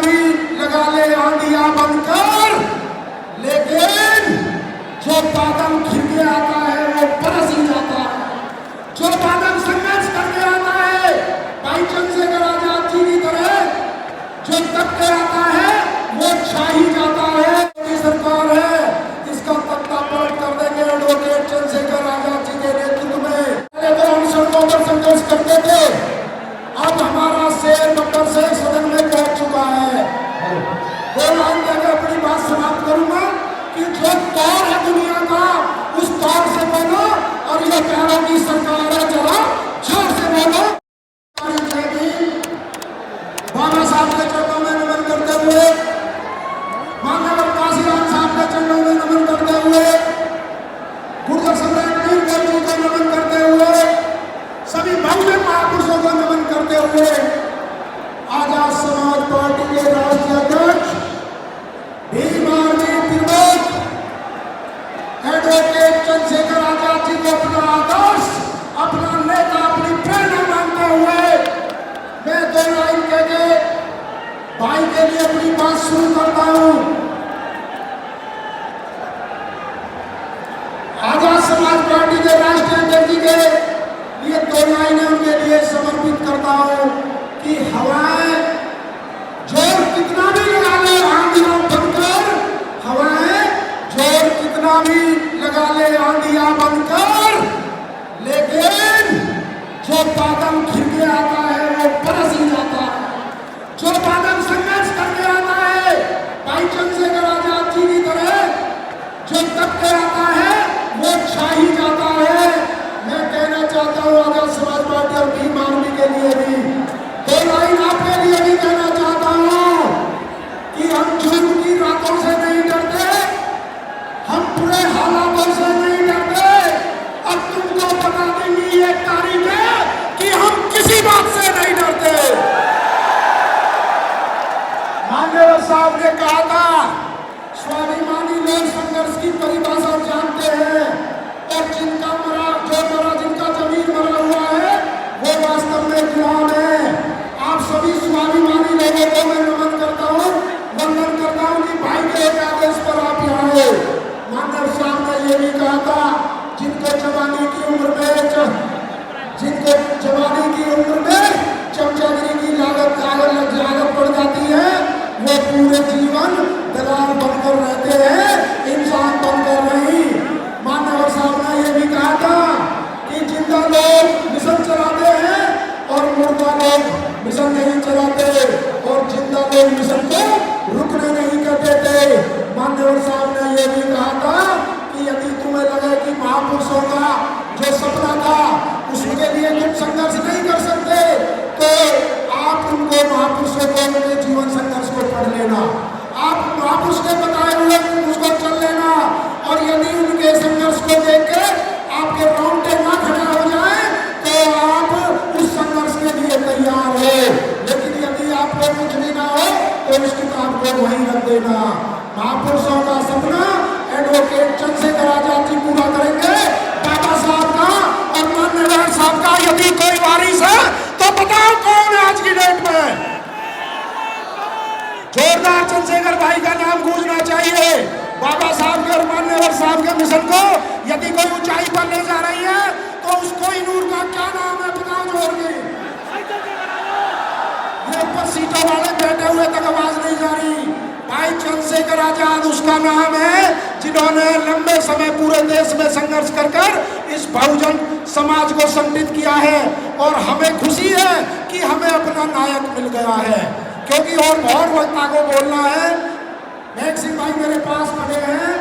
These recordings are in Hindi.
भी लगा ले आंधियां बनकर, लेकिन जो बादल खिल के आता है वो बरस ही जाता है। जो बादल संघर्ष करके आता है भाई चंद्रशेखर आजाद जी की तरह, जो तक के आता है वो छा ही जाता है। मोदी सरकार है, इसका तख्ता पलट कर देंगे एडवोकेट चंद्रशेखर आजाद जी के नेतृत्व में। पहले तो हम सड़कों पर संघर्ष करते थे, अब हमारा शेर डॉक्टर से सदन में पहुंच चुका है। दो लाइन कहकर अपनी बात समाप्त करूंगा कि जो दौर है दुनिया का, उस दौर से बोलो और ये प्यारों की सरकार है, जरा जोर से बोलो। बाबा साहब के चरणों में नमन करते हुए, माननीय काशीराम साहब के चरणों में नमन करते हुए, गुर्जर सम्राट वीरभद्र जी को नमन करते हुए, सभी भव्य महापुरुषों को नमन करते हुए, आजाद समाज पार्टी के राष्ट्रीय अध्यक्ष भीम आर्मी त्रिलोक एडवोकेट चंद्रशेखर आजाद जी को अपना आदर्श, अपना नेता, अपनी प्रेरणा मानते हुए मैं दो लाइन कह के भाई के लिए अपनी बात शुरू करता हूं। आजाद समाज पार्टी के राष्ट्रीय अध्यक्ष जी के लिए दो लाइनें उनके लिए समर्पित करता हूं कि हवाएं जोर कितना भी लगा ले आंधियां बनकर, हवाएं जोर कितना भी लगा ले आंधियां बनकर, लेकिन जो बादल खिल के आता है वो बरस ही जाता है। जो बादल संघर्ष करके आता है भाई चंद्रशेखर आजाद जी की तरह, जो तक के आता है वो छा ही जाता है। मैं कहना चाहता हूँ आजाद समाज पार्टी और भीम आर्मी के लिए भी दो लाइन आपके लिए भी कहना चाहता हूँ कि हम जुर्म की रातों से नहीं डरते, हम पूरे हालातों से नहीं डरते। अब तुमको बता देंगी एक तारीख है कि हम किसी बात से नहीं डरते। मान्यवर साहब ने कहा था, स्वाभिमानी लोग संघर्ष की परिभाषा जानते हैं और जिनका मरा, जो मरा, जिनका जमीन मरा हुआ है वो वास्तव में गुलाम है। आप सभी स्वाभिमानी लोगों को मैं नमन करता हूँ, वंदन करता हूँ कि भाई के एक आदेश पर आप यहाँ आए। मानव साहब ने ये भी कहा था, जिनको जवानी की उम्र में चमचागिरी की लागत पड़ जाती है, वो पूरे जीवन दलाल बनकर रहते हैं, इंसान बनकर नहीं। मानव साहब ने ये भी कहा था कि जिंदा लोग मिशन चलाते हैं और मुर्दा लोग मिशन नहीं चलाते, और जिंदा लोग मिशन को रुकने नहीं करते थे। मान्यवर साहब ने यह भी कहा था कि यदि तुम्हें लगे कि महापुरुषों का जो सपना था उसके लिए तुम संघर्ष नहीं कर सकते, तो आप उनको महापुरुषों को उनके जीवन संघर्ष को पढ़ लेना, आप महापुरुष के बताए हुए उसको चल लेना, और यदि उनके संघर्ष को देख के आपके रोंगटे ना खड़ा हो जाए तो आप उस संघर्ष के लिए तैयार हो। लेकिन यदि आपको कुछ भी ना हो तो उस किताब को वहीं रख देना। महापुरुषों का सपना एडवोकेट चंद्रशेखर आजाद जी पूरा करेंगे। बाबा साहब का और मान्यवर साहब का यदि कोई वारिस है तो बताओ कौन है आज की डेट में? जोरदार चंद्रशेखर भाई का नाम गूंजना चाहिए। बाबा साहब के और मान्यवर साहब के मिशन को यदि कोई ऊंचाई पर ले जा रही है तो उसको नूर का क्या नाम है बताओ जोर के। ये ऊपर सीटों वाले बैठे हुए तक आवाज नहीं जा रही। भाई चंद्रशेखर आजाद उसका नाम है जिन्होंने लंबे समय पूरे देश में संघर्ष कर कर इस बहुजन समाज को संगठित किया है, और हमें खुशी है कि हमें अपना नायक मिल गया है। क्योंकि और बहुत वक्ता को बोलना है, मेघ सिंह भाई मेरे पास खड़े हैं,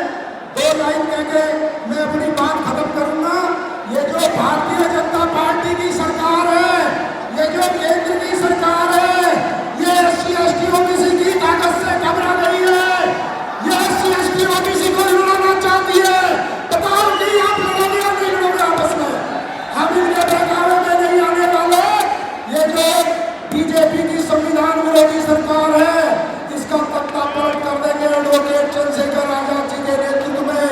दो लाइन कह के मैं अपनी बात खत्म करूंगा। ये जो भारतीय जनता पार्टी की सरकार है, ये जो केंद्र की सरकार है, ये SC/ST OBC की ताकत से घबरा गई है। ये SC/ST OBC को लड़ाना चाहती है। बताओ कि आप लड़ोगे या नहीं लड़ोगे आपस में? हम इनके बहकावे में नहीं आने वाले। ये जो बीजेपी की संविधान विरोधी सरकार है, इसका तख्ता पलट कर देंगे एडवोकेट चंद्रशेखर आजाद जी के नेतृत्व में।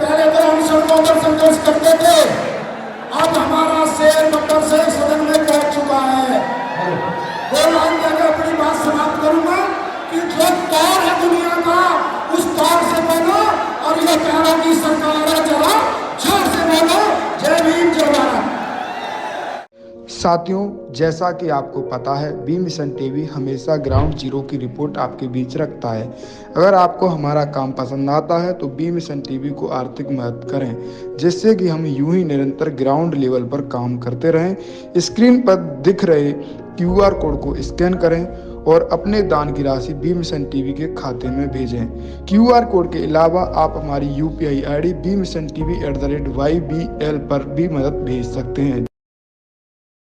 पहले तो हम सड़कों पर संघर्ष करते थे, अब हमारा शेर डॉक्टर से सदन साथियों, जैसा कि आपको पता है, बी मिशन टीवी हमेशा ग्राउंड जीरो की रिपोर्ट आपके बीच रखता है। अगर आपको हमारा काम पसंद आता है तो बी मिशन टीवी को आर्थिक मदद करें, जिससे कि हम यूं ही निरंतर ग्राउंड लेवल पर काम करते रहें। स्क्रीन पर दिख रहे क्यूआर कोड को स्कैन करें और अपने दान की राशि बी मिशन टीवी के खाते में भेजें। क्यूआर कोड के अलावा आप हमारी यूपीआई आईडी BMissionTV@YBL पर भी मदद भेज सकते हैं।